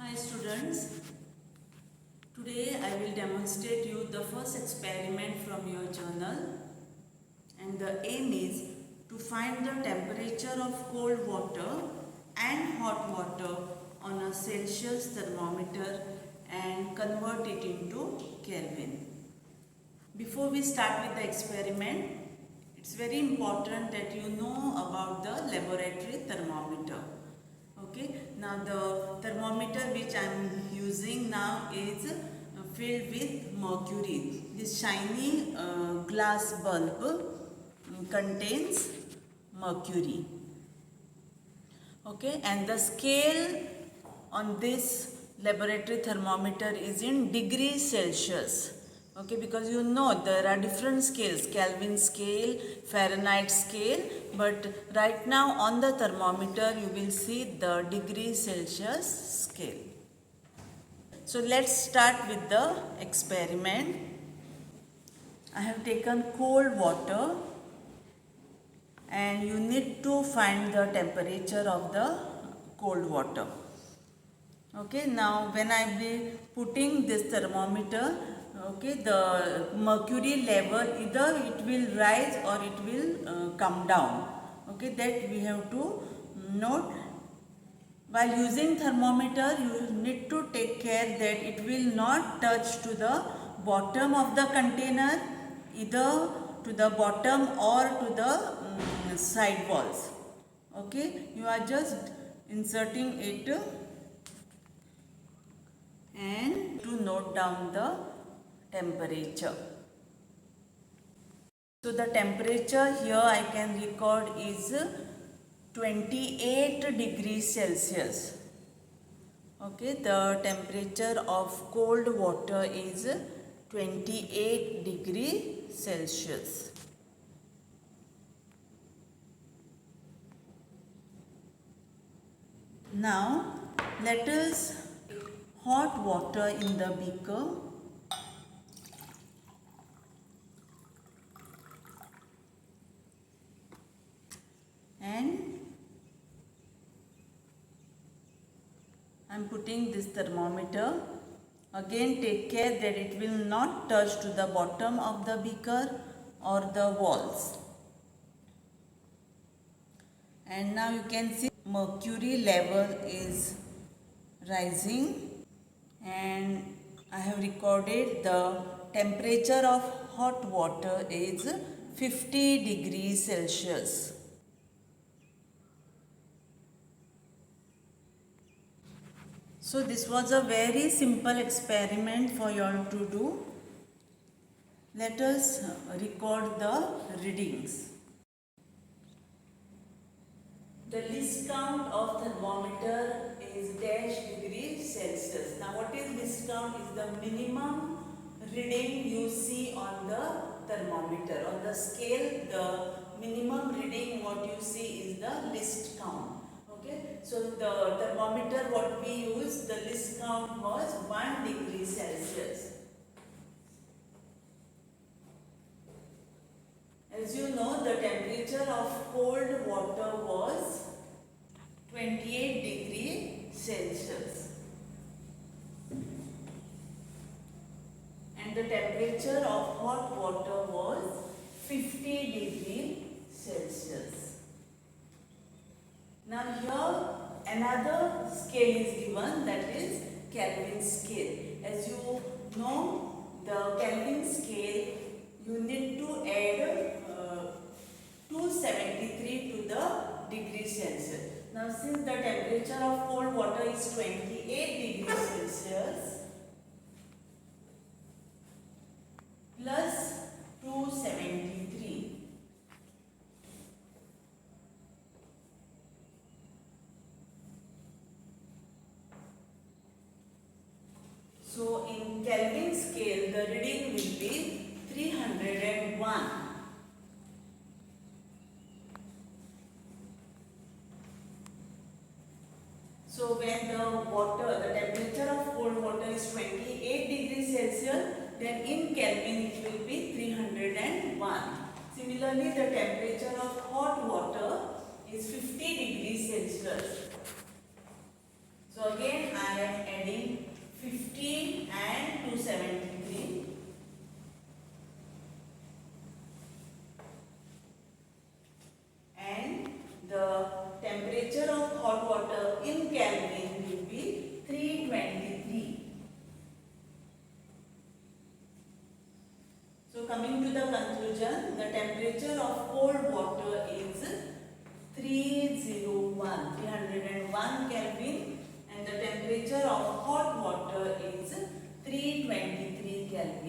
Hi students, today I will demonstrate you the first experiment from your journal, and the aim is to find the temperature of cold water and hot water on a Celsius thermometer and convert it into Kelvin. Before we start with the experiment, it's very important that you know about the laboratory thermometer. Okay, now the thermometer which I am using now is filled with mercury. This shiny glass bulb contains mercury. Okay, and the scale on this laboratory thermometer is in degrees Celsius. Okay, because you know there are different scales, Kelvin scale, Fahrenheit scale, but right now on the thermometer you will see the degrees Celsius scale. So let's start with the experiment. I have taken cold water and you need to find the temperature of the cold water. Okay, now when I will be putting this thermometer, okay, the mercury level either it will rise or it will come down. Okay, that we have to note. While using thermometer, you need to take care that it will not touch to the bottom of the container, either to the bottom or to the side walls. Okay, you are just inserting it and to note down the temperature. So the temperature here I can record is 28 degrees Celsius. Okay, the temperature of cold water is 28 degrees Celsius. Now let us hot water in the beaker and I am putting this thermometer. Again take care that it will not touch to the bottom of the beaker or the walls. And now you can see mercury level is rising, and I have recorded the temperature of hot water is 50 degrees Celsius. So this was a very simple experiment for you all to do. Let us record the readings. The least count of thermometer is dash degrees Celsius. Now what is least count? Is the minimum reading you see on the thermometer. On the scale, the minimum reading what you see is the least count. Okay, so the thermometer what we use, the least count was 1 degree Celsius. As you know, the temperature of cold water was 28 degrees Celsius. And the temperature of hot water was 50 degrees Celsius. Now here another scale is given, that is Kelvin scale. As you know, the Kelvin scale you need to add 273 to the degrees Celsius. Now since the temperature of cold water is 28 degrees Celsius plus 273. So in Kelvin scale the reading will be 301. So when the temperature of cold water is 28 degrees Celsius, then in Kelvin it will be 301. Similarly, the temperature of hot water is 50 degrees Celsius. So again I am adding conclusion, the temperature of cold water is 301 Kelvin and the temperature of hot water is 323 Kelvin.